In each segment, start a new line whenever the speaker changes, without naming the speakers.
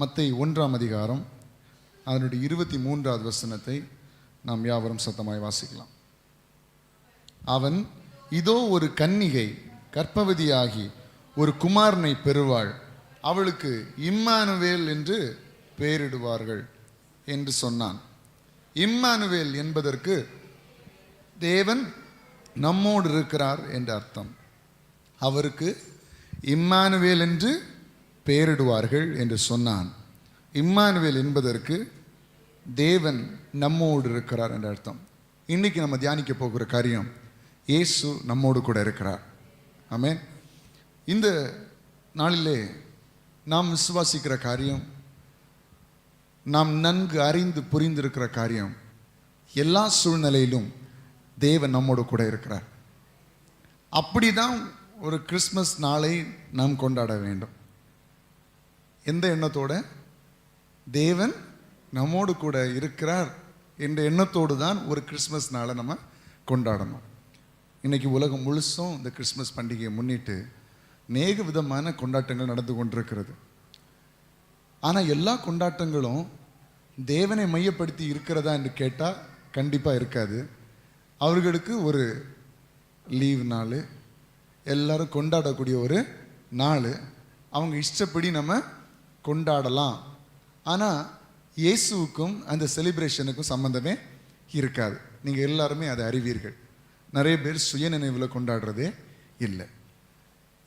மத்தேயு 1ஆம் அதிகாரம் அதனுடைய 23வது வசனத்தை நாம் யாவரும் சத்தமாய் வாசிக்கலாம். அவன், இதோ ஒரு கன்னிகை கர்ப்பவதியாகி ஒரு குமாரனை பெறுவாள், அவளுக்கு இம்மானுவேல் என்று பெயரிடுவார்கள் என்று சொன்னான். இம்மானுவேல் என்பதற்கு தேவன் நம்மோடு இருக்கிறார் என்று அர்த்தம். அவருக்கு இம்மானுவேல் என்று பெயரிடுவார்கள் என்று சொன்னான். இம்மானுவேல் என்பதற்கு தேவன் நம்மோடு இருக்கிறார் என்ற அர்த்தம். இன்னைக்கு நம்ம தியானிக்க போகிற காரியம், இயேசு நம்மோடு கூட இருக்கிறார். ஆமென். இந்த நாளிலே நாம் விசுவாசிக்கிற காரியம், நாம் நன்கு அறிந்து புரிந்திருக்கிற காரியம், எல்லா சூழ்நிலையிலும் தேவன் நம்மோடு கூட இருக்கிறார். அப்படிதான் ஒரு கிறிஸ்மஸ் நாளை நாம் கொண்டாட வேண்டும். எந்த எண்ணத்தோட? தேவன் நம்மோடு கூட இருக்கிறார் என்ற எண்ணத்தோடு தான் ஒரு கிறிஸ்மஸ் நாளை நம்ம கொண்டாடணும். இன்னைக்கு உலகம் முழுசும் இந்த கிறிஸ்மஸ் பண்டிகையை முன்னிட்டு அநேக விதமான கொண்டாட்டங்கள் நடந்து கொண்டிருக்கிறது. ஆனால் எல்லா கொண்டாட்டங்களும் தேவனை மையப்படுத்தி இருக்கிறதா என்று கேட்டால் கண்டிப்பாக இருக்காது. அவர்களுக்கு ஒரு லீவ் நாள், எல்லாரும் கொண்டாடக்கூடிய ஒரு நாள், அவங்க இஷ்டப்படி நம்ம கொண்டாடலாம். ஆனால் இயேசுவுக்கும் அந்த செலிப்ரேஷனுக்கும் சம்மந்தமே இருக்காது. நீங்கள் எல்லாருமே அதை அறிவீர்கள். நிறைய பேர் சுயநினைவில் கொண்டாடுறதே இல்லை,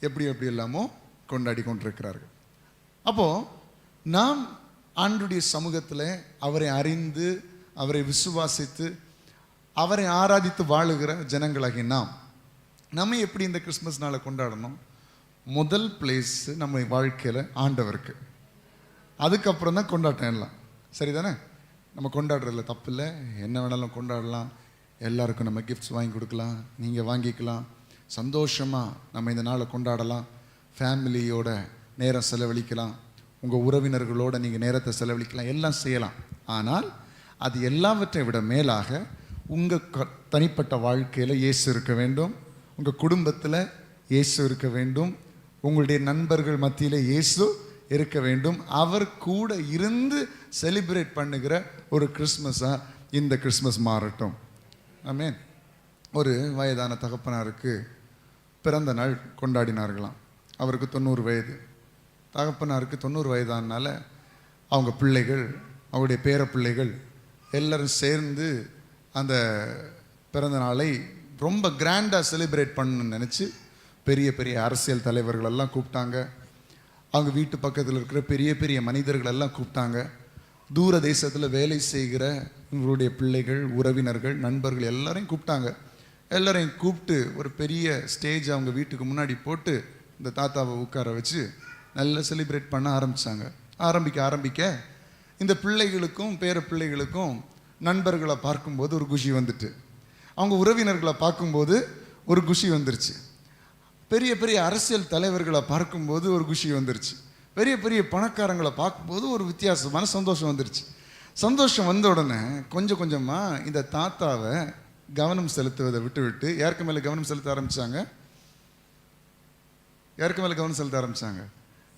எப்படி இல்லாமோ கொண்டாடி கொண்டிருக்கிறார்கள். அப்போது நாம் ஆண்டுடைய சமூகத்தில் அவரை அறிந்து அவரை விசுவாசித்து அவரை ஆராதித்து வாழுகிற ஜனங்களாகி நம்ம எப்படி இந்த கிறிஸ்மஸ் நாளை கொண்டாடணும்? முதல் பிளேஸ் நம்ம வாழ்க்கையில் ஆண்டவருக்கு, அதுக்கப்புறம் தான் கொண்டாட்டம் எல்லாம். சரிதானே? நம்ம கொண்டாடுறதில்ல தப்பு இல்லை, என்ன வேணாலும் கொண்டாடலாம், எல்லாருக்கும் நம்ம கிஃப்ட்ஸ் வாங்கி கொடுக்கலாம், நீங்கள் வாங்கிக்கலாம், சந்தோஷமாக நம்ம இந்த நாளை கொண்டாடலாம், ஃபேமிலியோட நேரம் செலவழிக்கலாம், உங்கள் உறவினர்களோட நீங்கள் நேரத்தை செலவழிக்கலாம், எல்லாம் செய்யலாம். ஆனால் அது எல்லாவற்றை விட மேலாக உங்கள் தனிப்பட்ட வாழ்க்கையில் இயேசு இருக்க வேண்டும், உங்கள் குடும்பத்தில் இயேசு இருக்க வேண்டும், உங்களுடைய நண்பர்கள் மத்தியில் இயேசு இருக்க வேண்டும். அவர் கூட இருந்து செலிப்ரேட் பண்ணுகிற ஒரு கிறிஸ்மஸாக இந்த கிறிஸ்மஸ் மாறட்டும். ஆமென். ஒரு வயதான தகப்பனாருக்கு பிறந்த நாள் கொண்டாடினார்களாம். அவருக்கு 90 வயது. தகப்பனாருக்கு 90 வயதானால அவங்க பிள்ளைகள், அவருடைய பேர பிள்ளைகள் எல்லாரும் சேர்ந்து அந்த பிறந்த நாளை ரொம்ப கிராண்டாக செலிப்ரேட் பண்ணணும்னு நினச்சி பெரிய பெரிய அரசியல் தலைவர்கள் எல்லாம் கூப்பிட்டாங்க. அவங்க வீட்டு பக்கத்தில் இருக்கிற பெரிய பெரிய மனிதர்கள் எல்லாம் கூப்பிட்டாங்க. தூர தேசத்தில் வேலை செய்கிற இவங்களுடைய பிள்ளைகள், உறவினர்கள், நண்பர்கள் எல்லாரையும் கூப்பிட்டாங்க. எல்லாரையும் கூப்பிட்டு ஒரு பெரிய ஸ்டேஜ் அவங்க வீட்டுக்கு முன்னாடி போட்டு இந்த தாத்தாவை உட்கார வச்சு நல்லா செலிப்ரேட் பண்ண ஆரம்பிக்க இந்த பிள்ளைகளுக்கும் பேர பிள்ளைகளுக்கும் நண்பர்களை பார்க்கும்போது ஒரு குஷி வந்துட்டு, அவங்க உறவினர்களை பார்க்கும்போது ஒரு குஷி வந்துருச்சு, பெரிய பெரிய அரசியல் தலைவர்களை பார்க்கும்போது ஒரு குஷி வந்துருச்சு, பெரிய பெரிய பணக்காரங்களை பார்க்கும்போது ஒரு வித்தியாசமான சந்தோஷம் வந்துருச்சு. சந்தோஷம் வந்த உடனே கொஞ்சம் கொஞ்சமாக இந்த தாத்தாவை கவனம் செலுத்துவதை விட்டு யாருக்கு மேலே கவனம் செலுத்த ஆரம்பித்தாங்க?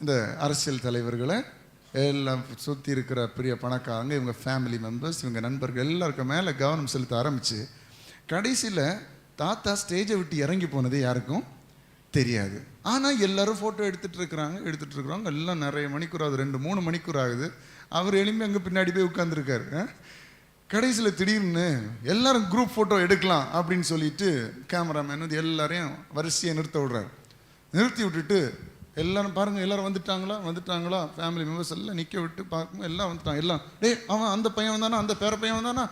இந்த அரசியல் தலைவர்களை எல்லாம் சுற்றி இருக்கிற பெரிய பணக்காரங்க, இவங்க ஃபேமிலி மெம்பர்ஸ், இவங்க நண்பர்கள் எல்லாருக்கும் மேலே கவனம் செலுத்த ஆரம்பித்து கடைசியில் தாத்தா ஸ்டேஜை விட்டு இறங்கி போனது யாருக்கும் தெரியாது. ஆனால் எல்லாரும் ஃபோட்டோ எடுத்துகிட்டு இருக்கிறாங்க. எல்லாம் நிறைய மணிக்கூர் ஆகுது, 2-3 மணிக்கூர் ஆகுது. அவர் எழும்பி அங்கே பின்னாடி போய் உட்காந்துருக்காரு. கடைசியில் திடீர்னு எல்லாரும் குரூப் ஃபோட்டோ எடுக்கலாம் அப்படின்னு சொல்லிட்டு கேமராமேன் வந்து எல்லாரையும் வரிசையை நிறுத்தி விட்டுட்டு எல்லாரும் பாருங்கள், எல்லாரும் வந்துட்டாங்களா ஃபேமிலி மெம்பர்ஸ் எல்லாம் நிற்க விட்டு பார்க்கும்போது எல்லாம் வந்துட்டாங்க. எல்லாம், அவன் அந்த பையன் வந்தானா, அந்த பேர பையன் வந்தானா,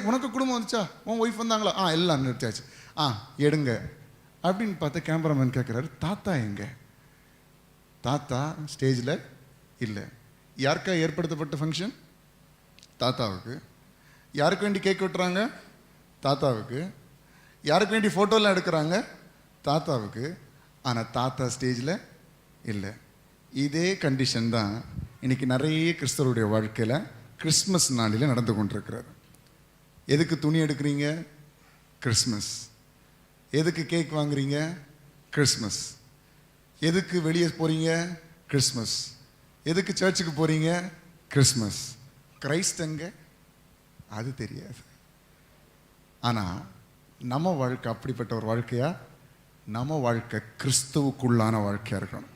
உனக்கு குடும்பம் வந்துச்சா, உன் ஒய்ஃப் வந்தாங்களா, எல்லாம் நிறுத்தியாச்சு, எடுங்க அப்படின்னு பார்த்தா கேமராமேன் கேட்குறாரு, தாத்தா எங்க? தாத்தா ஸ்டேஜில் இல்லை. யாருக்கா ஏற்படுத்தப்பட்ட ஃபங்க்ஷன்? தாத்தாவுக்கு. யாருக்கு வேண்டி கேக் வெட்டுறாங்க? தாத்தாவுக்கு. யாருக்கு வேண்டி ஃபோட்டோலாம் எடுக்கிறாங்க? தாத்தாவுக்கு. ஆனால் தாத்தா ஸ்டேஜில் இல்லை. இதே கண்டிஷன் தான் இன்னைக்கு நிறைய கிறிஸ்தவருடைய வாழ்க்கையில் கிறிஸ்மஸ் நாளில் நடந்து கொண்டிருக்கிறார். எதுக்கு துணி எடுக்கிறீங்க? கிறிஸ்மஸ். எதுக்கு கேக் வாங்குறீங்க? கிறிஸ்மஸ். எதுக்கு வெளியே போகிறீங்க? கிறிஸ்மஸ். எதுக்கு சர்ச்சுக்கு போறீங்க? கிறிஸ்மஸ். கிரைஸ்ட் எங்க? அது தெரியாது. ஆனா நம்ம வாழ்க்கை அப்படிப்பட்ட ஒரு வாழ்க்கையா? நம்ம வாழ்க்கை கிறிஸ்துவுக்குள்ளான வாழ்க்கையா இருக்கணும்.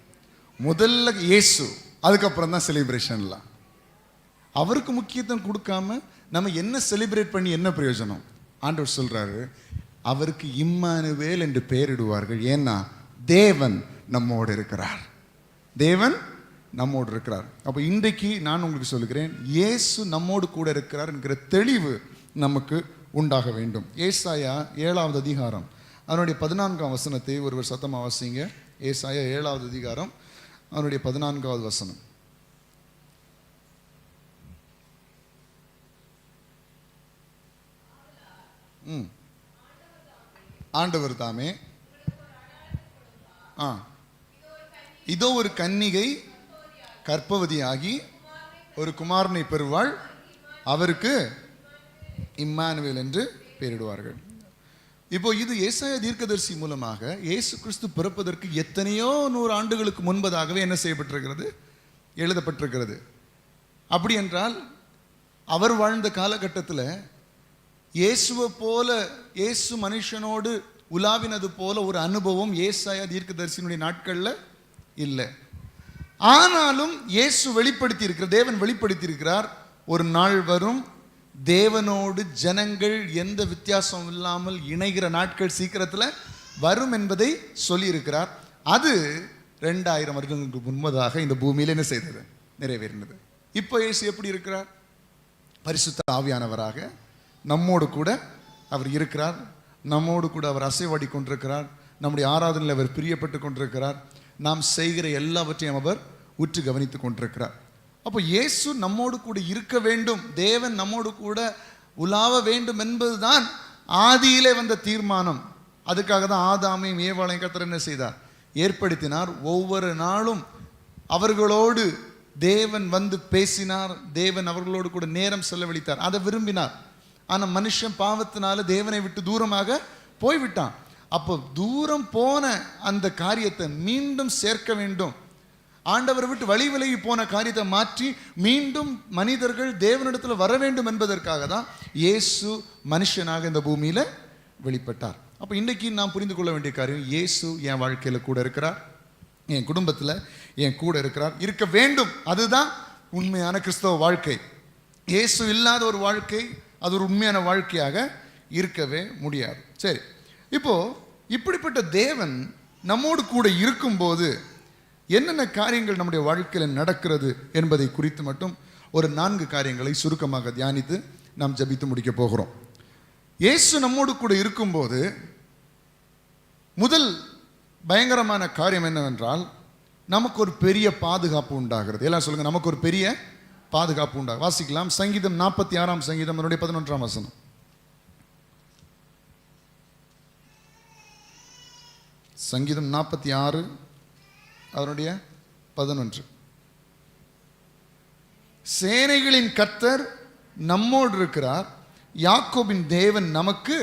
முதல்ல இயேசு, அதுக்கப்புறம் தான் செலிப்ரேஷன்லாம். அவருக்கு முக்கியத்துவம் கொடுக்காம நம்ம என்ன செலிப்ரேட் பண்ணி என்ன பிரயோஜனம்? ஆண்டவர் சொல்றாரு, அவருக்கு இம்மானுவேல் என்று பெயரிடுவார்கள். ஏன்னா தேவன் நம்மோடு இருக்கிறார். தேவன் நம்மோடு இருக்கிறார். அப்போ இன்றைக்கு நான் உங்களுக்கு சொல்லுகிறேன், இயேசு நம்மோடு கூட இருக்கிறார் என்கிற தெளிவு நமக்கு உண்டாக வேண்டும். ஏசாயா 7வது அதிகாரம் அதனுடைய 14ஆம் வசனத்தை ஒருவர் சத்தமாக வாசிங்க. ஏசாயா 7வது அதிகாரம் அதனுடைய 14வது வசனம். ஆண்டவர் தாமே, இதோ ஒரு கன்னிகை கர்ப்பவதியாகி ஒரு குமாரனை பெறுவாள், அவருக்கு இம்மானுவேல் என்று பெயரிடுவார்கள். இப்போ இது ஏசாயா தீர்க்கதரிசி மூலமாக இயேசு கிறிஸ்து பிறப்பதற்கு எத்தனையோ 100 ஆண்டுகளுக்கு முன்பதாகவே என்ன செய்யப்பட்டிருக்கிறது? எழுதப்பட்டிருக்கிறது. அப்படி என்றால் அவர் வாழ்ந்த காலகட்டத்தில் இயேசுவை போல, இயேசு மனுஷனோடு உலாவினது போல ஒரு அனுபவம் ஏசாயா தீர்க்கதரிசியினுடைய நாட்களில் இல்லை. ஆனாலும் இயேசு வெளிப்படுத்தி இருக்கிறார், தேவன் வெளிப்படுத்தி இருக்கிறார், ஒரு நாள் வரும், தேவனோடு ஜனங்கள் எந்த வித்தியாசம் இல்லாமல் இணைகிற நாட்கள் சீக்கிரத்தில் வரும் என்பதை சொல்லியிருக்கிறார். அது 2000 வருடங்களுக்கு முன்பதாக இந்த பூமியில் என்ன செய்தது? நிறைவேறினது. இப்போ இயேசு எப்படி இருக்கிறார்? பரிசுத்த ஆவியானவராக நம்மோடு கூட அவர் இருக்கிறார். நம்மோடு கூட அவர் அசைவாடி கொண்டிருக்கிறார். நம்முடைய ஆராதனையில் அவர் பிரியப்பட்டு கொண்டிருக்கிறார். நாம் செய்கிற எல்லாவற்றையும் அவர் உற்று கவனித்து கொண்டிருக்கிறார். அப்போ இயேசு நம்மோடு கூட இருக்க வேண்டும், தேவன் நம்மோடு கூட உலாவ வேண்டும் என்பதுதான் ஆதியிலே வந்த தீர்மானம். அதுக்காக தான் ஆதாமையும் ஏவாளையும் கர்த்தர் என்ன செய்தார்? ஏற்படுத்தினார். ஒவ்வொரு நாளும் அவர்களோடு தேவன் வந்து பேசினார், தேவன் அவர்களோடு கூட நேரம் செலவழித்தார், அதை விரும்பினார். ஆனால் மனுஷன் பாவத்தினால தேவனை விட்டு தூரமாக போய்விட்டான். அப்போ தூரம் போன அந்த காரியத்தை மீண்டும் சேர்க்க வேண்டும். ஆண்டவரை விட்டு வழி விலகி போன காரியத்தை மாற்றி மீண்டும் மனிதர்கள் தேவனிடத்தில் வர வேண்டும் என்பதற்காக தான் இயேசு மனுஷனாக இந்த பூமியில் வெளிப்பட்டார். அப்போ இன்றைக்கி நாம் புரிந்து கொள்ள வேண்டிய காரியம், இயேசு என் வாழ்க்கையில் கூட இருக்கிறார், என் குடும்பத்தில் என் கூட இருக்கிறார், இருக்க வேண்டும். அதுதான் உண்மையான கிறிஸ்தவ வாழ்க்கை. இயேசு இல்லாத ஒரு வாழ்க்கை அது ஒரு உண்மையான வாழ்க்கையாக இருக்கவே முடியாது. சரி, இப்போ இப்படிப்பட்ட தேவன் நம்மோடு கூட இருக்கும்போது என்னென்ன காரியங்கள் நம்முடைய வாழ்க்கையில் நடக்கிறது என்பதை குறித்து மட்டும் ஒரு 4 காரியங்களை சுருக்கமாக தியானித்து நாம் ஜெபித்து முடிக்க போகிறோம். இயேசு நம்மோடு கூட இருக்கும்போது முதல் பயங்கரமான காரியம் என்னவென்றால், நமக்கு ஒரு பெரிய பாதுகாப்பு உண்டாகிறது. எல்லாம் சொல்லுங்க, நமக்கு ஒரு பெரிய பாதுகாப்பு உண்டாகும். வாசிக்கலாம், சங்கீதம் 46ஆம் சங்கீதம் அதனுடைய 11ஆம் வசனம். சங்கீதம் 46 அதனுடைய 11. சேனைகளின் கர்த்தர் நம்மோடு இருக்கிறார், யாக்கோபின் தேவன் நமக்கு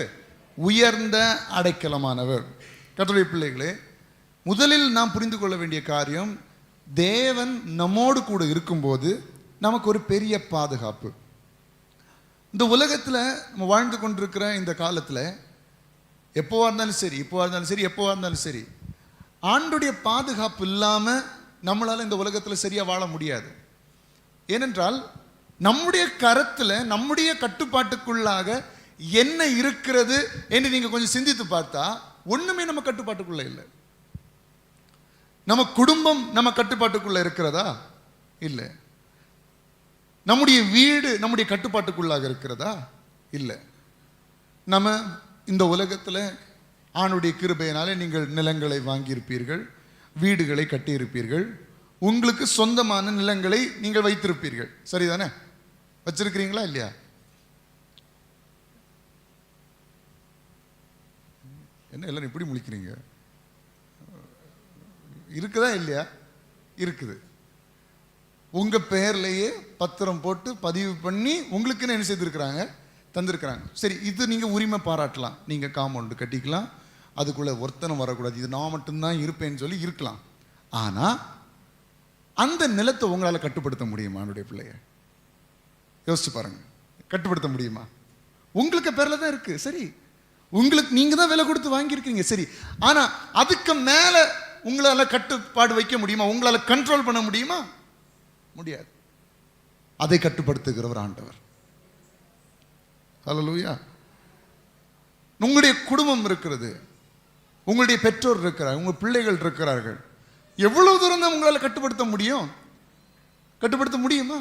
உயர்ந்த அடைக்கலமானவர். கர்த்தருடைய பிள்ளைகளே, முதலில் நாம் புரிந்து கொள்ள வேண்டிய காரியம், தேவன் நம்மோடு கூட இருக்கும்போது நமக்கு ஒரு பெரிய பாதுகாப்பு. இந்த உலகத்தில் நம்ம வாழ்ந்து கொண்டிருக்கிற இந்த காலத்தில் எப்போவா இருந்தாலும் சரி, இப்போவா இருந்தாலும் சரி, எப்போவா இருந்தாலும் சரி, ஆண்டுடைய பாதுகாப்பு இல்லாமல் நம்மளால் இந்த உலகத்தில் சரியாக வாழ முடியாது. ஏனென்றால் நம்முடைய கரத்தில், நம்முடைய கட்டுப்பாட்டுக்குள்ளாக என்ன இருக்கிறது என்று நீங்கள் கொஞ்சம் சிந்தித்து பார்த்தா ஒன்றுமே நம்ம கட்டுப்பாட்டுக்குள்ளே இல்லை. நம்ம குடும்பம் நம்ம கட்டுப்பாட்டுக்குள்ளே இருக்கிறதா? இல்லை. நம்முடைய வீடு நம்முடைய கட்டுப்பாட்டுக்குள்ளாக இருக்கிறதா? இல்லை. நம்ம இந்த உலகத்தில் ஆணுடைய கிருபையினாலே நீங்கள் நிலங்களை வாங்கியிருப்பீர்கள், வீடுகளை கட்டியிருப்பீர்கள், உங்களுக்கு சொந்தமான நிலங்களை நீங்கள் வைத்திருப்பீர்கள். சரிதானே? வச்சிருக்கிறீங்களா இல்லையா? என்ன எல்லாரும் இப்படி முழிக்கிறீங்க? இருக்குதா இல்லையா? இருக்குது. உங்க பெயர்லேயே பத்திரம் போட்டு பதிவு பண்ணி உங்களுக்குன்னு என்ன செய்திருக்கிறாங்க? தந்திருக்கிறாங்க. சரி, இது நீங்க உரிமை பாராட்டலாம். நீங்க காம்பவுண்டு கட்டிக்கலாம், அதுக்குள்ள ஒருத்தனம் வரக்கூடாது, இது நான் மட்டும்தான் இருப்பேன்னு சொல்லி இருக்கலாம். ஆனா அந்த நிலத்தை உங்களால் கட்டுப்படுத்த முடியுமா? என்னுடைய பிள்ளைய யோசிச்சு பாருங்க. கட்டுப்படுத்த முடியுமா? உங்களுக்கு பேர்ல தான் இருக்கு, சரி, உங்களுக்கு நீங்க தான் விலை கொடுத்து வாங்கியிருக்கீங்க, சரி. ஆனா அதுக்கு மேல உங்களால கட்டுப்பாடு வைக்க முடியுமா? உங்களால கண்ட்ரோல் பண்ண முடியுமா? முடியாது. அதை கட்டுப்படுத்துகிறவர் ஆண்டவர். ஹல்லேலூயா. உங்களுடைய குடும்பம் இருக்கிறது, உங்களுடைய பெற்றோர் இருக்கிறார், உங்க பிள்ளைகள் இருக்கிறார்கள். எவ்வளவு தூரம் தான் உங்களால் கட்டுப்படுத்த முடியும்? கட்டுப்படுத்த முடியுமா?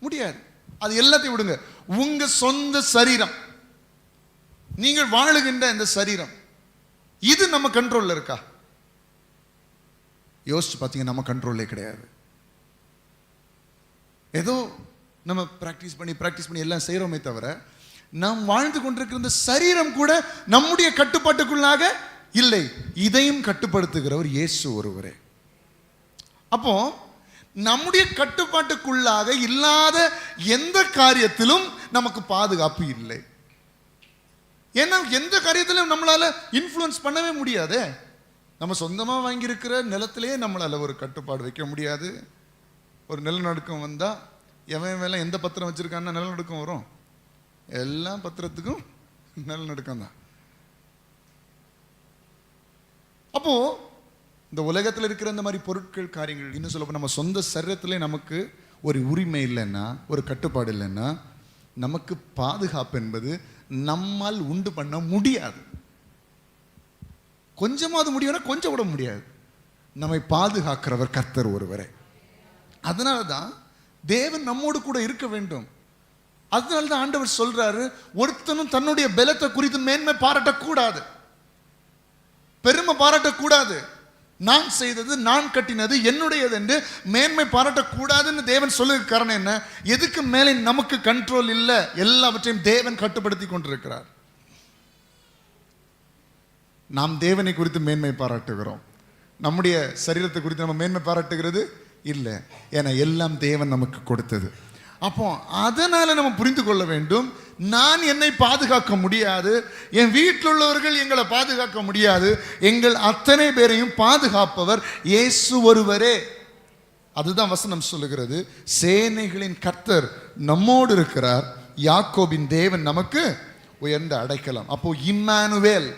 முடியாது. அது எல்லாத்தையும் விடுங்க. உங்க சொந்த சரீரம், நீங்கள் வாழுகின்ற இந்த சரீரம், இது நம்ம கண்ட்ரோல்ல இருக்கா? யோசிச்சு பார்த்தீங்க, நம்ம கண்ட்ரோல்லே கிடையாது. ஏதோ நம்ம பிராக்டிஸ் பண்ணி எல்லாம் செய்யறோமே தவிர, நாம் வாழ்ந்து கொண்டிருக்கிற இந்த சரீரம் கூட நம்முடைய கட்டுப்பாட்டுக்குள்ளாக இல்லை. இதையும் கட்டுப்படுத்துகிறவர் இயேசு ஒருவரே. அப்போ நம்முடைய கட்டுப்பாட்டுக்குள்ளாக இல்லாத எந்த காரியத்திலும் நமக்கு பாதுகாப்பு இல்லை. ஏன்னா எந்த காரியத்திலும் நம்மளால இன்ஃப்ளூயன்ஸ் பண்ணவே முடியாது. நம்ம சொந்தமாக வாங்கியிருக்கிற நிலத்திலேயே நம்மளால ஒரு கட்டுப்பாடு வைக்க முடியாது. ஒரு நிலநடுக்கம் வந்தா எவன் மேல எந்த பத்திரம் வச்சிருக்கான்னா நிலநடுக்கம் வரும். எல்லா பத்திரத்துக்கும் நிலநடுக்கம் தான். அப்போ இந்த உலகத்தில் இருக்கிற இந்த மாதிரி பொருட்கள், காரியங்கள், இன்னும் சொல்ல நம்ம சொந்த சரீரத்திலே நமக்கு ஒரு உரிமை இல்லைன்னா, ஒரு கட்டுப்பாடு இல்லைன்னா, நமக்கு பாதுகாப்பு என்பது நம்மால் உண்டு பண்ண முடியாது. கொஞ்சமாவது முடியும்னா கொஞ்சம் விட முடியாது. நம்மை பாதுகாக்கிறவர் கர்த்தர் ஒருவரே. அதனால தான் தேவன் நம்மோடு கூட இருக்க வேண்டும். அதனால தான் ஆண்டவர் சொல்றாரு, ஒருத்தனும் தன்னுடைய பலத்தை குறித்து மேன்மை பாராட்டக்கூடாது, பெருமை பாராட்டக்கூடாது. நான் செய்தது, நான் கட்டினது என்னுடையது என்று மேன்மை பாராட்டக்கூடாதுன்னு தேவன் சொல்லுகிற காரணம் என்ன? எதுக்கு மேலே நமக்கு கண்ட்ரோல் இல்லை, எல்லாவற்றையும் தேவன் கட்டுப்படுத்தி கொண்டிருக்கிறார். நாம் தேவனை குறித்து மேன்மை பாராட்டுகிறோம், நம்முடைய சரீரத்தை குறித்து நம்ம மேன்மை பாராட்டுகிறது இல்லை. ஏன்னா எல்லாம் தேவன் நமக்கு கொடுத்தது. அப்போ அதனால நம்ம புரிந்து கொள்ள வேண்டும், நான் என்னை பாதுகாக்க முடியாது, என் வீட்டில் உள்ளவர்கள் எங்களை பாதுகாக்க முடியாது, எங்கள் அத்தனை பேரையும் பாதுகாப்பவர் இயேசு ஒருவரே. அதுதான் வசனம் சொல்லுகிறது, சேனைகளின் கர்த்தர் நம்மோடு இருக்கிறார், யாக்கோபின் தேவன் நமக்கு உயர்ந்த அடைக்கலம். அப்போ இம்மானுவேல்,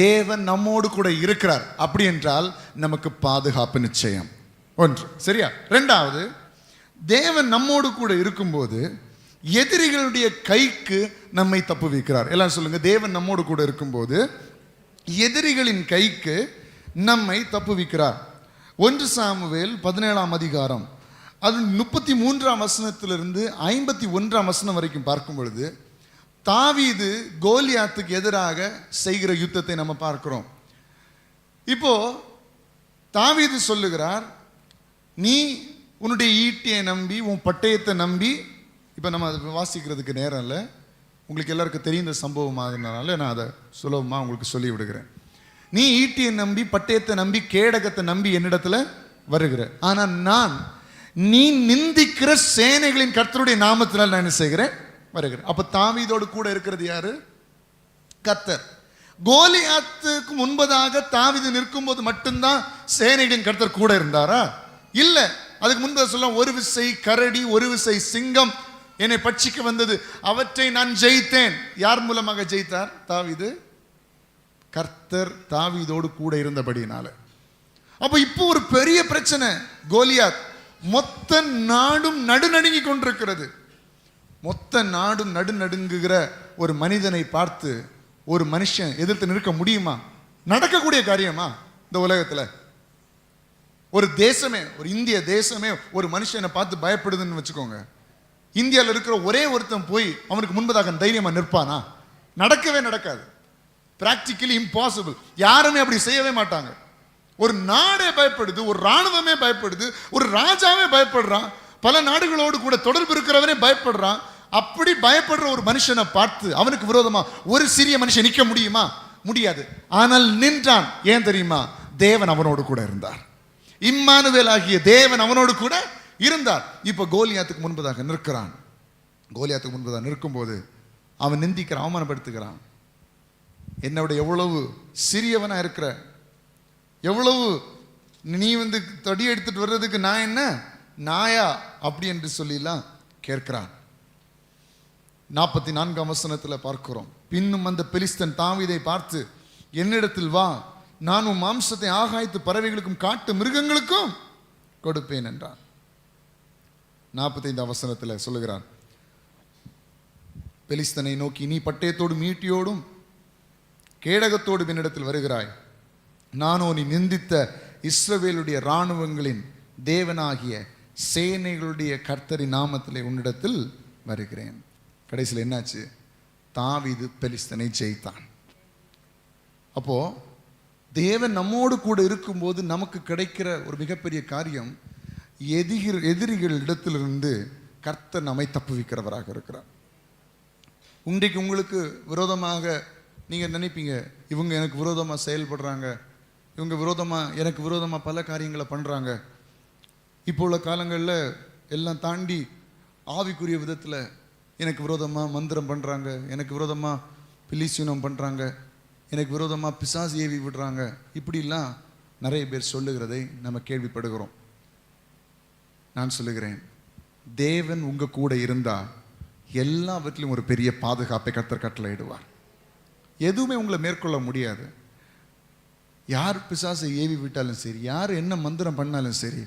தேவன் நம்மோடு கூட இருக்கிறார். அப்படி என்றால் நமக்கு பாதுகாப்பு நிச்சயம். ஒன்று, சரியா? ரெண்டாவது, தேவன் நம்மோடு கூட இருக்கும்போது எதிரிகளுடைய கைக்கு நம்மை தப்புவிக்கிறார். எல்லாம் சொல்லுங்க, தேவன் நம்மோடு கூட இருக்கும்போது எதிரிகளின் கைக்கு நம்மை தப்புவிக்கிறார். 1 சாமுவேல் 17ஆம் அதிகாரம் அது 33ஆம் வசனத்திலிருந்து 51ஆம் வசனம் வரைக்கும் பார்க்கும் பொழுது தாவீது கோலியாத்துக்கு எதிராக செய்கிற யுத்தத்தை நம்ம பார்க்கிறோம். இப்போ தாவீது சொல்லுகிறார், நீ உன்னுடைய ஈட்டியை நம்பி, உன் பட்டயத்தை நம்பி, இப்போ நம்ம அதை வாசிக்கிறதுக்கு நேரம் இல்லை, உங்களுக்கு எல்லாருக்கும் தெரிந்த சம்பவம் ஆகுறதுனால நான் அதை சுலபமாக உங்களுக்கு சொல்லி விடுகிறேன். நீ ஈட்டியை நம்பி, பட்டயத்தை நம்பி, கேடகத்தை நம்பி என்னிடத்துல வருகிற, ஆனால் நான் நீ நிந்திக்கிற சேனைகளின் கர்த்தருடைய நாமத்தினால் நான் என்ன செய்கிறேன்? வருகிறேன். அப்போ தாவீதோடு கூட இருக்கிறது யாரு? கர்த்தர். கோலியாத்துக்கு முன்பதாக தாவீது நிற்கும் போது மட்டும்தான் சேனைகளின் கர்த்தர் கூட இருந்தாரா? இல்ல. அதுக்கு முன்பு சொல்ல, ஒரு விசை கரடி, ஒரு விசை சிங்கம் என்னை பட்சிக்க வந்தது, அவற்றை நான் ஜெயித்தேன். யார் மூலமாக ஜெயித்தார்? தாவீது. கர்த்தர் தாவீதோடு கூட இருந்தபடினால. அப்ப இப்போ ஒரு பெரிய பிரச்சனை, கோலியாத். மொத்த நாடும் நடுநடுங்கி கொண்டிருக்கிறது. மொத்த நாடும் நடுநடுங்குகிற ஒரு மனிதனை பார்த்து ஒரு மனுஷன் எதிர்த்து நிற்க முடியுமா? நடக்கக்கூடிய காரியமா இந்த உலகத்துல? ஒரு தேசமே, ஒரு இந்திய தேசமே ஒரு மனுஷனை பார்த்து பயப்படுதுன்னு வச்சுக்கோங்க. இந்தியாவில் இருக்கிற ஒரே ஒருத்தன் போய் அவனுக்கு முன்பதாக தைரியமா நிற்பானா? நடக்கவே நடக்காது. Practically impossible. யாருமே அப்படி செய்யவே மாட்டாங்க. ஒரு நாடே பயப்படுது, ஒரு ராணுவமே பயப்படுது, ஒரு ராஜாவே பயப்படுறான், பல நாடுகளோடு கூட தொடர்பு இருக்கிறவனே பயப்படுறான். அப்படி பயப்படுற ஒரு மனுஷனை பார்த்து அவனுக்கு விரோதமா ஒரு சிறிய மனுஷன் நிற்க முடியுமா? முடியாது. ஆனால் நின்றான். ஏன் தெரியுமா? தேவன் அவனோடு கூட இருந்தார். இம்மானுவேல் ஆகிய தேவன் அவனோடு கூட இருந்தார். இப்ப கோலியாத்துக்கு முன்பதாக நிற்கிறான். கோலியாத்துக்கு முன்பதாக நிற்கும்போது அவன் நிந்திக்கிறான், அவமானப்படுத்துகிறான். என்னோட எவ்வளவு சிறியவனா இருக்கிற, எவ்வளவு நீ வந்து தடி எடுத்துட்டு வர்றதுக்கு நான் என்ன நாயா அப்படி என்று சொல்லிலாம் கேட்கிறான். 44ஆம் வசனத்தில் பார்க்கிறோம். பின்னும் அந்த பெலிஸ்தன் தாவீதை பார்த்து, என்னிடத்தில் வா, நான் உன் மாம்சத்தை ஆகாயத்து பறவைகளுக்கும் காட்டு மிருகங்களுக்கும் கொடுப்பேன் என்றான். 45ஆம் வசனத்தில் சொல்லுகிறான், பெலிஸ்தனை நோக்கி, நீ பட்டயத்தோடும் ஈட்டியோடும் கேடகத்தோடும் என்னிடத்தில் வருகிறாய், நானோ நீ நிந்தித்த இஸ்ரவேலுடைய இராணுவங்களின் தேவனாகிய சேனைகளுடைய கர்த்தரின் நாமத்திலே உன்னிடத்தில் வருகிறேன். கடைசியில் என்னாச்சு? தாவீது பெலிஸ்தனை ஜெயித்தான். அப்போ தேவன் நம்மோடு கூட இருக்கும்போது நமக்கு கிடைக்கிற ஒரு மிகப்பெரிய காரியம், எதிரிகள் இடத்திலிருந்து கர்த்தர் நம்மை தப்புவிக்கிறவராக இருக்கிறார். இன்றைக்கு உங்களுக்கு விரோதமாக நீங்கள் நினைப்பீங்க, இவங்க எனக்கு விரோதமாக செயல்படுறாங்க, இவங்க எனக்கு விரோதமாக பல காரியங்களை பண்ணுறாங்க. இப்போ உள்ள காலங்களில் எல்லாம் தாண்டி ஆவிக்குரிய விதத்தில் எனக்கு விரோதமாக மந்திரம் பண்ணுறாங்க, எனக்கு விரோதமாக பிலிசீனம் பண்ணுறாங்க, எனக்கு விரோதமாக பிசாசு ஏவி விடுறாங்க, இப்படிலாம் நிறைய பேர் சொல்லுகிறதை நம்ம கேள்விப்படுகிறோம். நான் சொல்லுகிறேன், தேவன் உங்கள் கூட இருந்தால் எல்லாவற்றிலும் ஒரு பெரிய பாதுகாப்பை கர்த்தர் கட்டளையிடுவார். எதுவுமே உங்களை மேற்கொள்ள முடியாது. யார் பிசாசை ஏவி விட்டாலும் சரி, யார் என்ன மந்திரம் பண்ணாலும் சரி,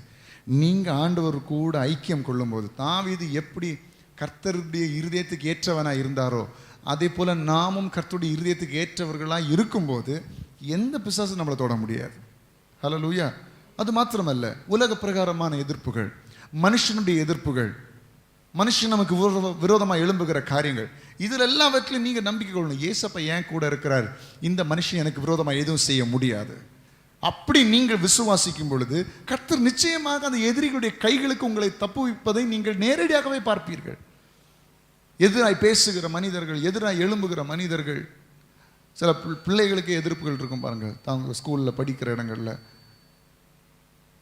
நீங்கள் ஆண்டவர் கூட ஐக்கியம் கொள்ளும்போது, தாவீது எப்படி கர்த்தருடைய இருதயத்துக்கு ஏற்றவனாக இருந்தாரோ அதே போல் நாமும் கர்த்தருடைய இருதயத்துக்கு ஏற்றவர்களாக இருக்கும்போது எந்த பிசாசும் நம்மளை தொட முடியாது. ஹல்லேலூயா. அது மாத்திரமல்ல, உலக பிரகாரமான எதிர்ப்புகள், மனுஷனுடைய எதிர்ப்புகள், மனுஷன் நமக்கு விரோதமாக எழும்புகிற காரியங்கள், இதில் எல்லாவற்றிலும் நீங்கள் நம்பிக்கை கொள்ளணும். ஏசப்பா ஏன் கூட இருக்கிறார், இந்த மனுஷன் எனக்கு விரோதமாக எதுவும் செய்ய முடியாது. அப்படி நீங்கள் விசுவாசிக்கும் பொழுது கர்த்தர் நிச்சயமாக அந்த எதிரிகளுடைய கைகளுக்கு உங்களை தப்புவிப்பதை நீங்கள் நேரடியாகவே பார்ப்பீர்கள். எதிராய் பேசுகிற மனிதர்கள், எதிராய் எழும்புகிற மனிதர்கள், சில பிள்ளைகளுக்கு எதிர்ப்புகள் இருக்கும் பாருங்கள். தாங்க ஸ்கூலில் படிக்கிற இடங்களில்,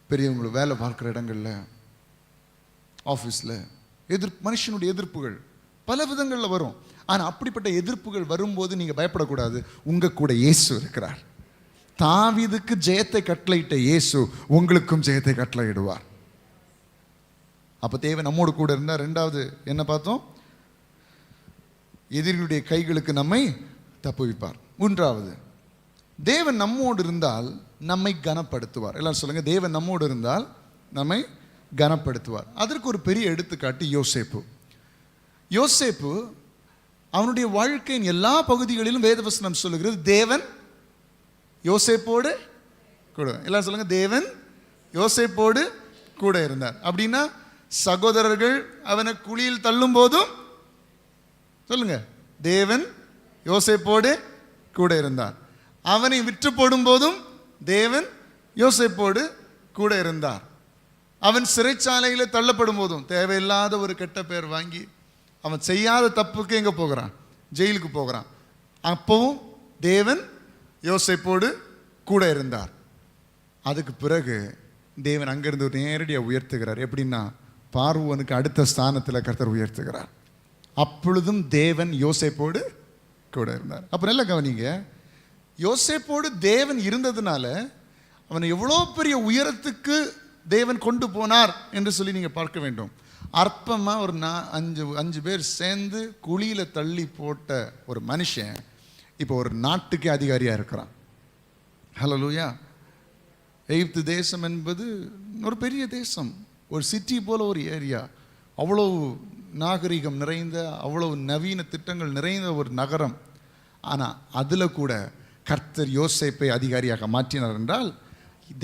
பெரியவங்களுக்கு வேலை பார்க்குற இடங்களில், ஆஃபீஸில் மனுஷனுடைய எதிர்ப்புகள் பல விதங்களில் வரும். ஆனால் அப்படிப்பட்ட எதிர்ப்புகள் வரும்போது நீங்கள் பயப்படக்கூடாது. உங்கள் கூட இயேசு இருக்கிறார். தாவீதுக்கு ஜெயத்தை கட்டளையிட்ட இயேசு உங்களுக்கும் ஜெயத்தை கட்டளையிடுவார். அப்போ தேவன் நம்மோடு கூட இருந்தால். ரெண்டாவது என்ன பார்த்தோம்? எதிரிகளுடைய கைகளுக்கு நம்மை தப்புவிப்பார். மூன்றாவது, தேவன் நம்மோடு இருந்தால் நம்மை கனப்படுத்துவார். எல்லாரும் சொல்லுங்க, தேவன் நம்மோடு இருந்தால் நம்மை கனப்படுத்துவார். அதற்கு ஒரு பெரிய எடுத்துக்காட்டு யோசேப்பு. யோசேப்பு அவனுடைய வாழ்க்கையின் எல்லா பகுதிகளிலும் வேதவசனம் சொல்லுகிறது, தேவன் யோசேப்போடு கூட. எல்லாரும் சொல்லுங்க, தேவன் யோசேப்போடு கூட இருந்தார். அப்படின்னா சகோதரர்கள் அவனை குழியில் தள்ளும் போதும் சொல்லுங்க, தேவன் யோசேப்போடு கூட இருந்தார். அவனை விற்று போடும் போதும் தேவன் யோசேப்போடு கூட இருந்தார். அவன் சிறைச்சாலையில் தள்ளப்படும் போதும், தேவையில்லாத ஒரு கெட்ட பேர் வாங்கி அவன் செய்யாத தப்புக்கு எங்கே போகிறான், ஜெயிலுக்கு போகிறான், அப்பவும் தேவன் யோசேப்போடு கூட இருந்தார். அதுக்கு பிறகு தேவன் அங்கிருந்து நேரடியாக உயர்த்துகிறார். எப்படின்னா, பார்வோனுக்கு அடுத்த ஸ்தானத்தில் கர்த்தர் உயர்த்துகிறார். அப்பொழுதும் தேவன் யோசேப்போடு கூட இருந்தார். அப்போ நல்லா கவனிங்க, யோசேப்போடு தேவன் இருந்ததுனால அவனை எவ்வளோ பெரிய உயரத்துக்கு தேவன் கொண்டு போனார் என்று சொல்லி நீங்கள் பார்க்க வேண்டும். அற்பமாக ஒரு 5 பேர் சேர்ந்து குழியில் தள்ளி போட்ட ஒரு மனுஷன் இப்போ ஒரு நாட்டுக்கே அதிகாரியாக இருக்கிறான். ஹல்லேலூயா. எகிப்து தேசம் என்பது ஒரு பெரிய தேசம், ஒரு சிட்டி போல ஒரு ஏரியா, அவ்வளோ நாகரிகம் நிறைந்த, அவ்வளோ நவீன திட்டங்கள் நிறைந்த ஒரு நகரம். ஆனால் அதில் கூட கர்த்தர் யோசேப்பை அதிகாரியாக மாற்றினார் என்றால்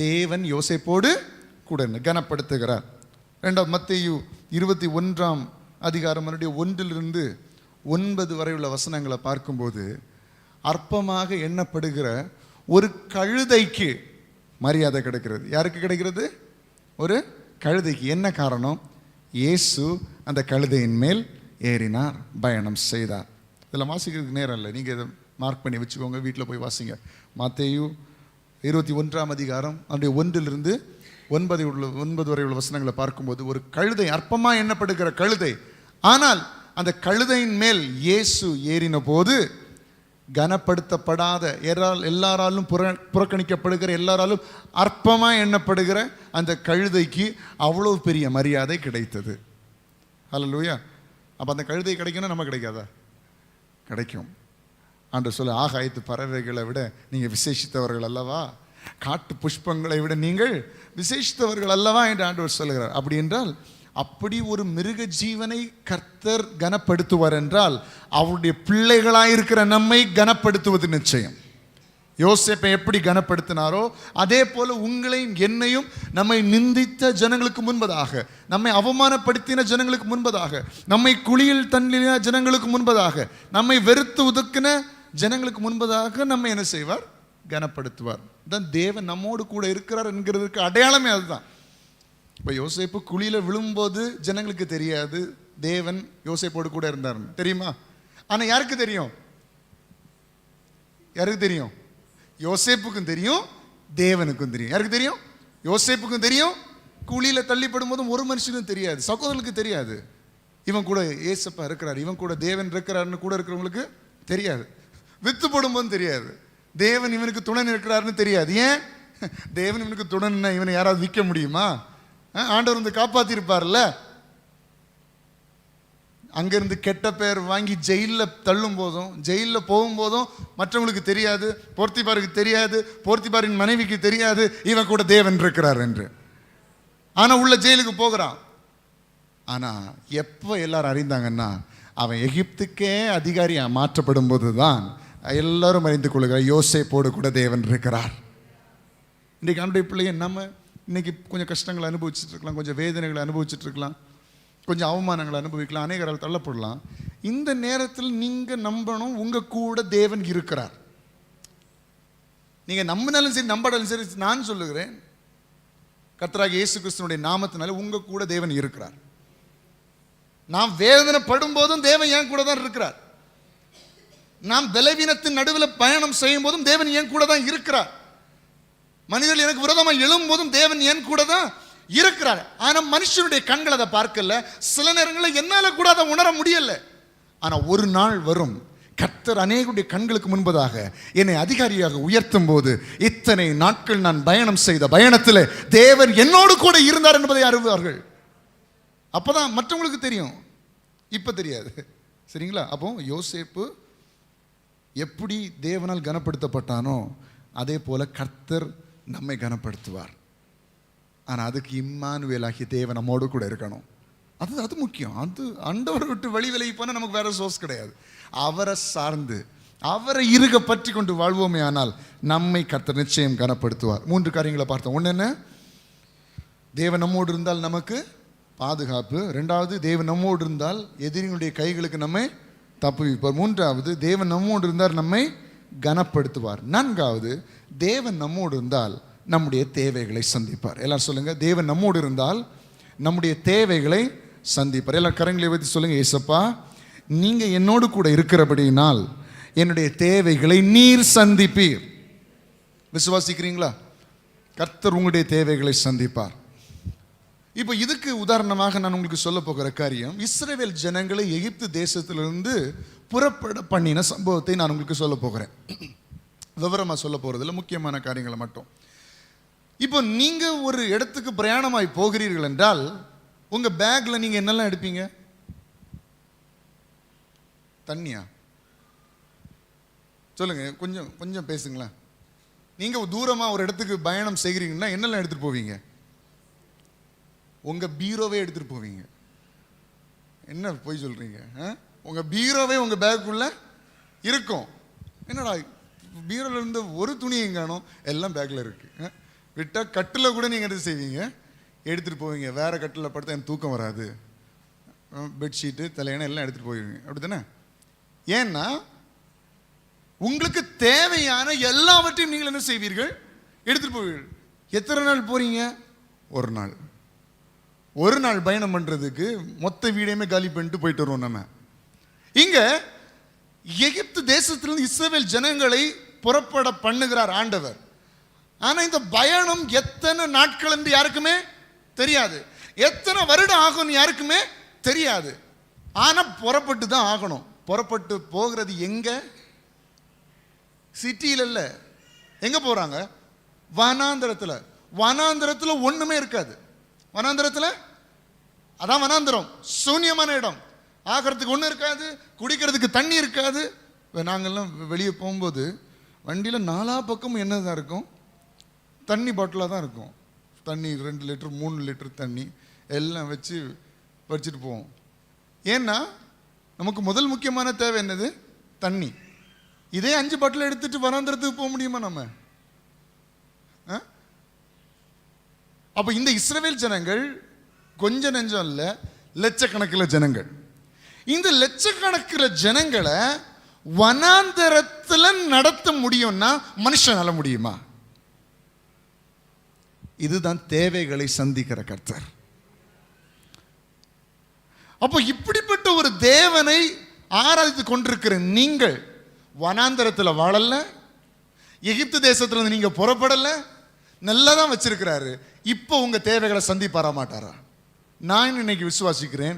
தேவன் யோசேப்போடு கூட கனப்படுத்துகிறார். 2 மத்தேயு 21ஆம் அதிகாரம் 1 to 9 வரை உள்ள வசனங்களை பார்க்கும்போது, அற்பமாக எண்ணப்படுகிற ஒரு கழுதைக்கு மரியாதை கிடைக்கிறது. யாருக்கு கிடைக்கிறது? ஒரு கழுதைக்கு. என்ன காரணம்? இயேசு அந்த கழுதையின் மேல் ஏறினார், பயணம் செய்தார். இதில் வாசிக்கிறதுக்கு நேரம் இல்லை, நீங்கள் இதை மார்க் பண்ணி வச்சுக்கோங்க, வீட்டில் போய் வாசிங்க. மத்தேயு 21ஆம் அதிகாரம் 1 to 9 வரை உள்ள வசனங்களை பார்க்கும்போது, ஒரு கழுதை, அற்பமாக எண்ணப்படுகிற கழுதை, ஆனால் அந்த கழுதையின் மேல் இயேசு ஏறின போது கனப்படுத்தப்படாத, எல்லாராலும் புறக்கணிக்கப்படுகிற, எல்லாராலும் அற்பமாக எண்ணப்படுகிற அந்த கழுதைக்கு அவ்வளோ பெரிய மரியாதை கிடைத்தது. ஹல்லேலூயா. அப்போ அந்த கழுதை கிடைக்கும்னா நம்ம கிடைக்காதா? கிடைக்கும். ஆண்டவர் சொல்ல, ஆகாயத்து பறவைகளை விட நீங்கள் விசேஷித்தவர்கள் அல்லவா, காட்டு புஷ்பங்களை விட நீங்கள் விசேஷித்தவர்கள் அல்லவா என்று ஆண்டவர் சொல்லுகிறார். அப்படி என்றால், அப்படி ஒரு மிருக ஜீவனை கர்த்தர் கனப்படுத்துவார் என்றால், அவருடைய பிள்ளைகளாயிருக்கிற நம்மை கனப்படுத்துவது நிச்சயம். யோசேப்பை எப்படி கனப்படுத்தினாரோ அதே போல உங்களையும் என்னையும் நம்மை நிந்தித்த ஜனங்களுக்கு முன்பதாக, நம்மை அவமானப்படுத்தின ஜனங்களுக்கு முன்பதாக, நம்மை குழியில் தள்ளின ஜனங்களுக்கு முன்பதாக, நம்மை வெறுத்து ஒதுக்கின ஜனங்களுக்கு முன்பதாக நம்மை என்ன செய்வார்? கனப்படுத்துவார். தான் தேவன் நம்மோடு கூட இருக்கிறார் என்கிறதுக்கு அடையாளமே அதுதான். இப்போ யோசேப்பு குழியில் விழும்போது ஜனங்களுக்கு தெரியாது தேவன் யோசேப்போடு கூட இருந்தார், தெரியுமா? ஆனால் யாருக்கு தெரியும்? யாருக்கு தெரியும்? யோசேப்புக்கும் தெரியும், தேவனுக்கும் தெரியும். யாருக்கு தெரியும்? யோசேப்புக்கும் தெரியும். குழியில் தள்ளிப்படும் போதும் ஒரு மனுஷனுக்கும் தெரியாது, சகோதரர்களுக்கு தெரியாது இவன் கூட ஏசப்பா இருக்கிறார், இவன் கூட தேவன் இருக்கிறாருன்னு கூட இருக்கிறவங்களுக்கு தெரியாது. வித்து போடும்போது தெரியாது தேவன் இவனுக்கு துணை இருக்கிறாருன்னு தெரியாது. ஏன்? தேவன் இவனுக்கு துணைன்னா இவனை யாராவது விற்க முடியுமா? ஆண்டவர் வந்து காப்பாற்றிருப்பார்ல. அங்கிருந்து கெட்ட பெயர் வாங்கி ஜெயிலில் தள்ளும் போதும், ஜெயிலில் போகும்போதும் மற்றவங்களுக்கு தெரியாது, போர்த்திபாருக்கு தெரியாது, போர்த்திபாரின் மனைவிக்கு தெரியாது இவன் கூட தேவன் இருக்கிறார் என்று. ஆனால் உள்ள ஜெயிலுக்கு போகிறான். ஆனால் எப்போ எல்லாரும் அறிந்தாங்கன்னா, அவன் எகிப்துக்கே அதிகாரியாக மாற்றப்படும் போது தான் எல்லாரும் அறிந்து கொள்கிறார், யோசேப்போடு கூட தேவன் இருக்கிறார். இன்றைக்கு ஆண்டுடைய பிள்ளைய நம்ம இன்னைக்கு கொஞ்சம் கஷ்டங்களை அனுபவிச்சுட்டு இருக்கலாம், கொஞ்சம் வேதனைகளை அனுபவிச்சுட்டு இருக்கலாம், கொஞ்சம் அவமானங்களை அனுபவிக்கலாம், அநேகரால் தள்ளப்படலாம். இந்த நேரத்தில் நீங்கள் நம்பணும், உங்கள் கூட தேவன் இருக்கிறார். நீங்கள் நம்பினாலும் சரி நம்பாலும் சரி, நான் சொல்லுகிறேன், கர்த்தராகிய இயேசு கிறிஸ்துவினுடைய நாமத்தினால உங்கள் கூட தேவன் இருக்கிறார். நாம் வேதனைப்படும் போதும் தேவன் என் கூட தான் இருக்கிறார். நாம் பலவீனத்தின் நடுவில் பயணம் செய்யும் போதும் தேவன் என் கூட தான் இருக்கிறார். மனிதர்கள் எனக்கு விரோதமாக எழும் போதும் தேவன் என் கூட தான் இருக்கிறார். ஆனால் மனுஷனுடைய கண்கள் அதை பார்க்கல. சில நேரங்களில் என்னால கூட அதை உணர முடியல. ஆனால் ஒரு நாள் வரும், கர்த்தர் அநேகருடைய கண்களுக்கு முன்பதாக என்னை அதிகாரியாக உயர்த்தும் போது, இத்தனை நாட்கள் நான் பயணம் செய்த பயணத்தில் தேவன் என்னோடு கூட இருந்தார் என்பதை அறிவார்கள். அப்போதான் மற்றவங்களுக்கு தெரியும், இப்போ தெரியாது. சரிங்களா? அப்போ யோசேப்பு எப்படி தேவனால் கனப்படுத்தப்பட்டானோ அதே போல கர்த்தர் நம்மை கனப்படுத்துவார். ஆனால் அதுக்கு இம்மானுவேலாகிய தேவன் நம்மோடு கூட இருக்கணும். அது முக்கியம். அது ஆண்டவரை விட்டு வழி விலகி போனால் நமக்கு வேற சோர்ஸ் கிடையாது. அவரை சார்ந்து அவரை இருக பற்றி கொண்டு வாழ்வோமே ஆனால் நம்மை கர்த்தர் நிச்சயம் கனப்படுத்துவார். 3 காரியங்களை பார்த்தோம். ஒன்று என்ன? தேவன் நம்மோடு இருந்தால் நமக்கு பாதுகாப்பு. 2வது, தேவன் நம்மோடு இருந்தால் எதிரிகளுடைய கைகளுக்கு நம்மை தப்புவிப்பார். 3வது, தேவன் நம்மோடு இருந்தால் நம்மை கனப்படுத்துவார். 4வது, தேவன் நம்மோடு இருந்தால் நம்முடைய தேவைகளை சந்திப்பார். எல்லாரும் சொல்லுங்க, தேவன் நம்மோடு இருந்தால் நம்முடைய தேவைகளை சந்திப்பார். எல்லாரும் கரங்களை வைத்து சொல்லுங்க, ஏசப்பா நீங்க என்னோடு கூட இருக்கிறபடியினால் என்னுடைய தேவைகளை நீர் சந்திப்பீர். விசுவாசிக்கிறீங்களா? கர்த்தர் உங்களுடைய தேவைகளை சந்திப்பார். இப்போ இதுக்கு உதாரணமாக நான் உங்களுக்கு சொல்ல போகிற காரியம், இஸ்ரவேல் ஜனங்களை எகிப்து தேசத்திலிருந்து புறப்பட பண்ணின சம்பவத்தை நான் உங்களுக்கு சொல்ல போகிறேன். விவரமாக சொல்ல போகிறதில்ல, முக்கியமான காரியங்களை மட்டும். இப்போ நீங்கள் ஒரு இடத்துக்கு பிரயாணமாய் போகிறீர்கள் என்றால் உங்கள் பேக்கில் நீங்கள் என்னெல்லாம் எடுப்பீங்க? தண்ணியா? சொல்லுங்க, கொஞ்சம் கொஞ்சம் பேசுங்களேன். நீங்கள் தூரமாக ஒரு இடத்துக்கு பயணம் செய்கிறீங்கன்னா என்னெல்லாம் எடுத்துகிட்டு போவீங்க? உங்கள் பீரோவே எடுத்துகிட்டு போவீங்க. என்ன போய் சொல்கிறீங்க? உங்கள் பீரோவே உங்கள் பேக்குள்ளே இருக்கும். என்னடா பீரோவில் இருந்து ஒரு துணியும் காணும், எல்லாம் பேக்கில் இருக்குது. விட்டால் கட்டில் கூட நீங்கள் எடுத்து செய்வீங்க, எடுத்துகிட்டு போவீங்க. வேறு கட்டில் படுத்தா எனக்கு தூக்கம் வராது, பெட்ஷீட்டு தலையணை எல்லாம் எடுத்துகிட்டு போவீங்க. அப்படி தானே? ஏன்னா உங்களுக்கு தேவையான எல்லாவற்றையும் நீங்கள் என்ன செய்வீர்கள்? எடுத்துகிட்டு போவீர்கள். எத்தனை நாள் போகிறீங்க? ஒரு நாள் பயணம் பண்ணுறதுக்கு மொத்த வீடையுமே காலி பண்ணிட்டு போயிட்டு வருவோம் நம்ம. இங்கே எகிப்து தேசத்திலிருந்து இஸ்ரவேல் ஜனங்களை புறப்பட பண்ணுகிறார் ஆண்டவர். ஆனால் இந்த பயணம் எத்தனை நாட்கள் என்று யாருக்குமே தெரியாது, எத்தனை வருடம் ஆகும் யாருக்குமே தெரியாது. ஆனால் புறப்பட்டு தான் ஆகணும். புறப்பட்டு போகிறது எங்க? சிட்டியில இல்ல. எங்க போறாங்க? வனாந்தரத்துல. வனாந்தரத்துல ஒண்ணுமே இருக்காது. வனாந்தரத்துல அதான் வனாந்தரம், சூன்யமான இடம். ஆகிறதுக்கு ஒண்ணு இருக்காது, குடிக்கிறதுக்கு தண்ணி இருக்காது. நாங்கெல்லாம் வெளியே போகும்போது வண்டியில 4 பக்கமும் என்னதான் இருக்கும்? தண்ணி பாட்டிலாக தான் இருக்கும். தண்ணி 2 லிட்டர் 3 லிட்டர் தண்ணி எல்லாம் வச்சுட்டு போவோம். ஏன்னா நமக்கு முதல் முக்கியமான தேவை என்னது? தண்ணி. இதே 5 பாட்டில் எடுத்துட்டு வனாந்தரத்துக்கு போக முடியுமா நம்ம? அப்ப இந்த இஸ்ரவேல் ஜனங்கள் கொஞ்ச நெஞ்சம் இல்ல, லட்சக்கணக்கில் ஜனங்கள். இந்த லட்சக்கணக்கில் ஜனங்களை வனாந்தரத்துல நடத்த முடியும்னா மனுஷனால முடியுமா? இதுதான் தேவைகளை சந்திக்கிற கர்த்தர். அப்போ இப்படிப்பட்ட ஒரு தேவனை ஆராதித்து கொண்டிருக்கிற நீங்கள் வனாந்தரத்தில் வாழல, எகிப்து தேசத்துல நீங்க புறப்படல, நல்லதான் வச்சிருக்கிறாரு. இப்போ உங்க தேவைகளை சந்திப்பாரா மாட்டாரா? நான் இன்னைக்கு விசுவாசிக்கிறேன்,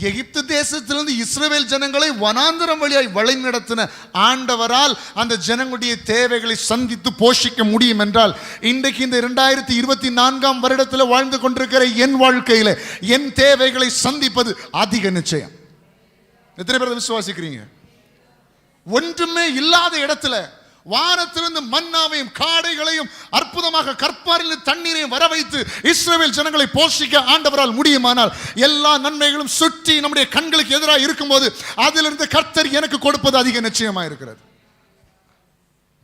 எகிப்து தேசத்திலிருந்து இஸ்ரவேல் ஜனங்களை வனாந்தரம் வழியாய் வழி நடத்தின ஆண்டவரால் அந்த ஜனங்களுடைய தேவைகளை சந்தித்து போஷிக்க முடியும் என்றால், இன்றைக்கு இந்த 2024 வருடத்தில் வாழ்ந்து கொண்டிருக்கிற என் வாழ்க்கையில என் தேவைகளை சந்திப்பது அதிக நிச்சயம். எத்தனை பேர் விசுவாசிக்கிறீங்க? ஒன்றுமே இல்லாத இடத்துல வானத்திலிருந்து மன்னாவையும் காடைகளையும் அற்புதமாக கற்பாரில் தண்ணீரையும் வர வைத்து இஸ்ரவேல் ஜனங்களை போஷிக்க ஆண்டவரால் முடியுமானால், எல்லா நன்மைகளும் சுற்றி நம்முடைய கண்களுக்கு எதிராக இருக்கும்போது அதிலிருந்து கர்த்தர் எனக்கு கொடுப்பது அதிக நிச்சயமா இருக்கிறது.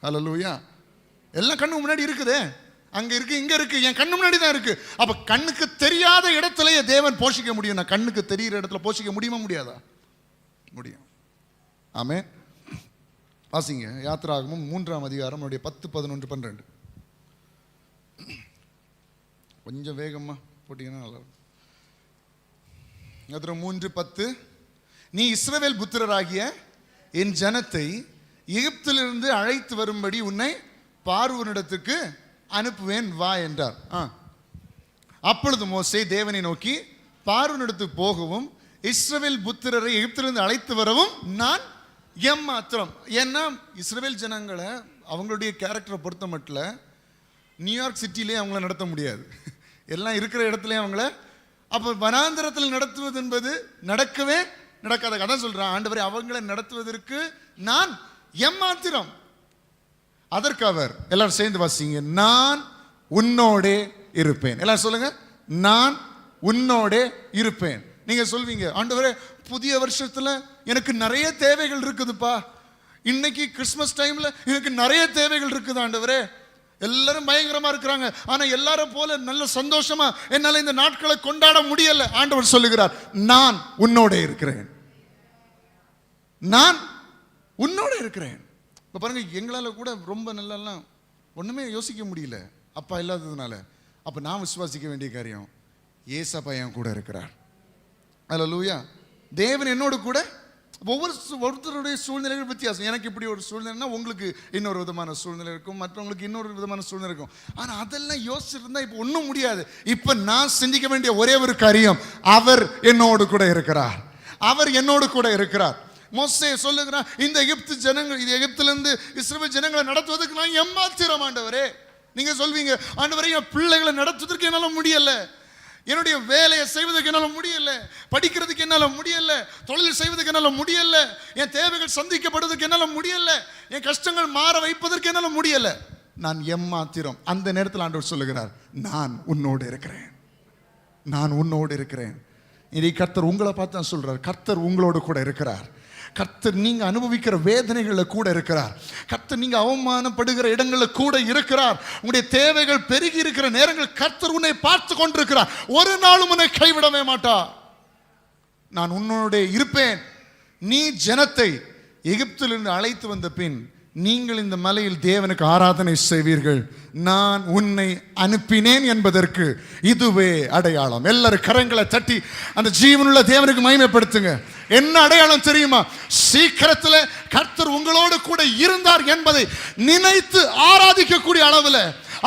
ஹல்லேலூயா. எல்லாம் கண்ணு முன்னாடி இருக்குதே, அங்க இருக்கு, இங்க இருக்கு, என் கண்ணு முன்னாடி தான் இருக்கு. அப்ப கண்ணுக்கு தெரியாத இடத்திலேயே தேவன் போஷிக்க முடியும். நான் கண்ணுக்கு தெரிகிற இடத்துல போஷிக்க முடியுமா முடியாதா? முடியும். ஆமென். வாசிங்க யாத்திராகமம் 3ஆம் அதிகாரம் 10, 11, 12. கொஞ்சம் வேகமா போட்டீங்கன்னா நல்லா இருக்கும். யாத்திராகமம் 3:10. நீ இஸ்ரவேல் புத்திரராகிய என் ஜனத்தை எகிப்திலிருந்து அழைத்து வரும்படி உன்னை பார்வோனிடத்துக்கு அனுப்புவேன் வா என்றார். அப்பொழுது மோசே தேவனை நோக்கி, பார்வோனிடத்துக்கு போகவும் இஸ்ரவேல் புத்திரரை எகிப்திலிருந்து அழைத்து வரவும் நான் ஏமாத்திரம். ஏன்னா இஸ்ரவேல் ஜனங்களை அவங்களுடைய கேரக்டரை பொறுத்த மட்டும் நியூயார்க் சிட்டிலே அவங்கள நடத்த முடியாது, எல்லாம் இருக்கிற இடத்துல அவங்கள. அப்போ வனாந்தரத்தில் நடத்துவது என்பது நடக்கவே நடக்காத. கதை சொல்றான் ஆண்டவரே, அவங்களை நடத்துவதற்கு நான் ஏமாத்திரம். அதற்கு அவர், எல்லாரும் சேர்ந்து வாசிங்க, நான் உன்னோடே இருப்பேன். எல்லாரும் சொல்லுங்க, நான் உன்னோடே இருப்பேன். நீங்க சொல்வீங்க, ஆண்டவரே புதிய வருஷத்துல எனக்கு நிறைய தேவைகள் இருக்குதுப்பா, இன்னைக்கு கிறிஸ்மஸ் டைம்ல எனக்கு நிறைய தேவைகள் இருக்குது ஆண்டவரே, எல்லாரும் பயங்கரமா இருக்கிறாங்க, ஆனா எல்லாரும் போல நல்ல சந்தோஷமா என்னால இந்த நாட்களை கொண்டாட முடியல. ஆண்டவர் சொல்லுகிறார், நான் உன்னோட இருக்கிறேன், நான் உன்னோட இருக்கிறேன். இப்ப பாருங்க, எங்களால கூட ரொம்ப நல்லா ஒண்ணுமே யோசிக்க முடியல அப்பா இல்லாததுனால. அப்ப நான் விசுவாசிக்க வேண்டிய காரியம், ஏசப்பா என் கூட இருக்கிறார். அல்லேலூயா. தேவன் என்னோடு கூட. ஒவ்வொருத்தருடைய சூழ்நிலைகள் வித்தியாசம். எனக்கு இப்படி ஒரு சூழ்நிலைன்னா உங்களுக்கு இன்னொரு விதமான சூழ்நிலை இருக்கும், மற்றவங்களுக்கு இன்னொரு விதமான சூழ்நிலை இருக்கும். ஆனா அதெல்லாம் யோசிச்சிருந்தா இப்ப ஒன்றும் முடியாது. இப்ப நான் சிந்திக்க வேண்டிய ஒரே ஒரு காரியம், அவர் என்னோடு கூட இருக்கிறார், அவர் என்னோடு கூட இருக்கிறார். மோசே சொல்லுகிறான், இந்த எகிப்து ஜனங்கள், இது எகிப்திலிருந்து இஸ்ரவேல் ஜனங்களை நடத்துவதற்கு நான் ஏமாத்திரம் ஆண்டவரே. நீங்க சொல்வீங்க, ஆண்டவரே என் பிள்ளைகளை நடத்துவதற்கு என்னால முடியல, என்னுடைய வேலையை செய்வதற்கு என்னால முடியல, படிக்கிறதுக்கு என்னால முடியல, தொழில் செய்வதற்கு என்னால முடியல, என் தேவைகள் சந்திக்கப்படுவதற்கு என்னால முடியல, என் கஷ்டங்கள் மாற வைப்பதற்கு என்னால முடியல, நான் ஏமாத்திரம். அந்த நேரத்தில் ஆண்டவர் சொல்லுகிறார், நான் உன்னோடு இருக்கிறேன், நான் உன்னோடு இருக்கிறேன். இதை கர்த்தர் உங்களை பார்த்து தான் சொல்றார், கர்த்தர் உங்களோடு கூட இருக்கிறார். கர்த்தர் நீங்க அனுபவிக்கிற வேதனைகள்ல கூட இருக்கிறார். கர்த்தர் நீங்க அவமானப்படுகிற இடங்கள்ல கூட இருக்கிறார். உங்களுடைய தேவைகள் பெருகி இருக்கிற நேரங்கள் கர்த்தர் உன்னை பார்த்து கொண்டிருக்கிறார். ஒரு நாளும் உன்னை கைவிடவே மாட்டார். நான் உன்னோட இருப்பேன். நீ ஜனத்தை எகிப்திலிருந்து அழைத்து வந்த பின் நீங்கள் இந்த மலையில் தேவனுக்கு ஆராதனை செய்வீர்கள், நான் உன்னை அனுப்பினேன் என்பதற்கு இதுவே அடையாளம். எல்லாரும் கரங்களை தட்டி அந்த ஜீவனுள்ள தேவனுக்கு மகிமைப்படுத்துங்க. என்ன அடையாளம் தெரியுமா? சீக்கிரத்தில் கர்த்தர் உங்களோடு கூட இருந்தார் என்பதை நினைத்து ஆராதிக்கக்கூடிய அளவில்,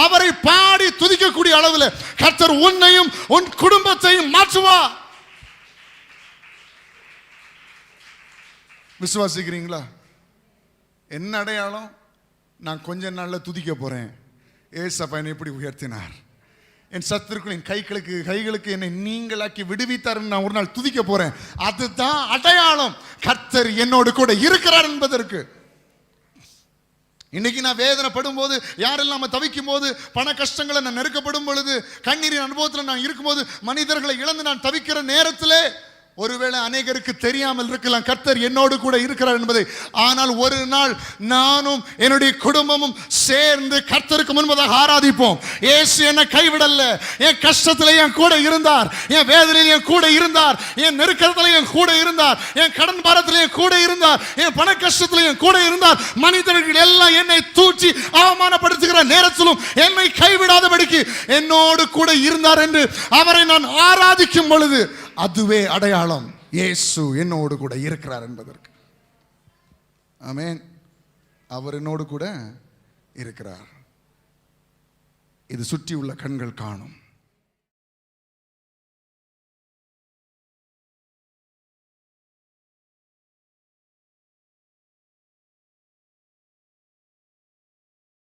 அவரை பாடி துதிக்கக்கூடிய அளவில் கர்த்தர் உன்னையும் உன் குடும்பத்தையும் மாற்றுவார். விசுவாசிக்கிறீங்களா? என்ன அடையாளம்? நான் கொஞ்ச நாளில் துதிக்க போகிறேன். ஏசப்பா என்னை இப்படி உயர்த்தினார், என் சத்துருக்களின் கைகளுக்கு என்னை நீங்களாக்கி விடுவித்தார், நான் ஒரு நாள் துதிக்க போகிறேன். அதுதான் அடையாளம் கர்த்தர் என்னோடு கூட இருக்கிறார் என்பதற்கு. இன்னைக்கு நான் வேதனைப்படும் போது, யாரெல்லாம் தவிக்கும் போது, பண கஷ்டங்களை நான் நெருக்கப்படும் பொழுது, கண்ணீரின் அனுபவத்தில் நான் இருக்கும்போது, மனிதர்களை இழந்து நான் தவிக்கிற நேரத்திலே ஒருவேளை அநேகருக்கு தெரியாமல் இருக்கலாம் கர்த்தர் என்னோடு கூட இருக்கிறார் என்பதை. ஆனால் ஒரு நாள் நானும் என்னுடைய குடும்பமும் சேர்ந்து கர்த்தருக்கு முன்பதாக ஆராதிப்போம். இயேசு என்னை கைவிடல, என் கஷ்டத்தில் என் கூட இருந்தார், என் வேதனையில் என் கூட இருந்தார், என் நெருக்கத்தில் என் கூட இருந்தார், என் கடன் பாரத்தில் என் கூட இருந்தார், என் பண கஷ்டத்தில் என் கூட இருந்தார். மனிதர்கள் எல்லாம் என்னை தூற்றி அவமானப்படுத்துகிற நேரத்திலும் என்னை கைவிடாதபடிக்கு என்னோடு கூட இருந்தார் என்று அவரை நான் ஆராதிக்கும் பொழுது அதுவே அடையாளம் இயேசு என்னோடு கூட இருக்கிறார் என்பதற்கு. ஆமென். அவர் என்னோடு கூட இருக்கிறார். இது சுற்றி உள்ள கண்கள் காணும்.